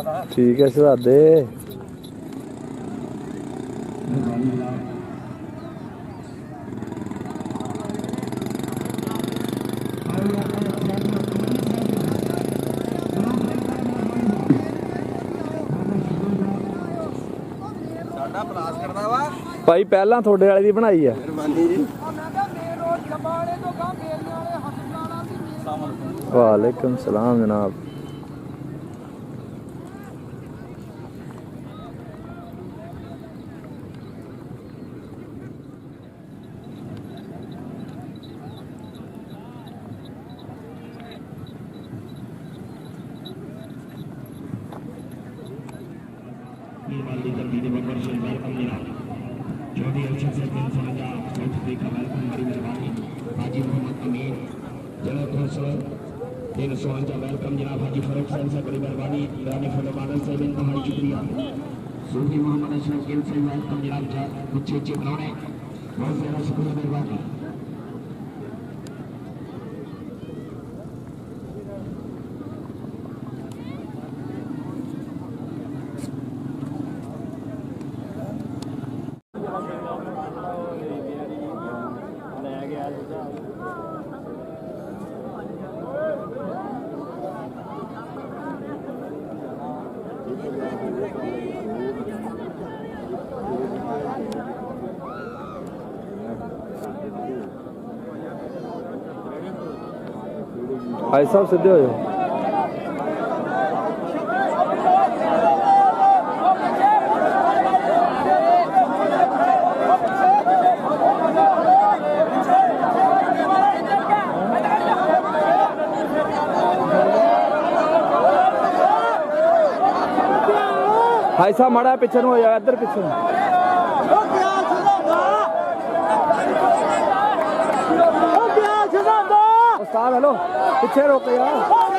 ठीक है शहजादे। भाई पहला थोड़े वाले दी बनाई है। वालेकुम सलाम जनाब। वेलकम जनाब हाजी फरूक साहब से बड़ी मेहरबानी ईरानी फलो बादल से भी इंतहाई शुक्रिया। सूफी मोहम्मद अशरफ गिल से वेलकम जनाब अच्छे अच्छे बनाने बहुत ज़्यादा शुक्रिया मेहरबानी। भाई साहब सीधे हो जाओ। भाई साहब माड़ा पीछे हो जाओ, इधर पीछे उस्ताद हेलो पीछे रोके यार।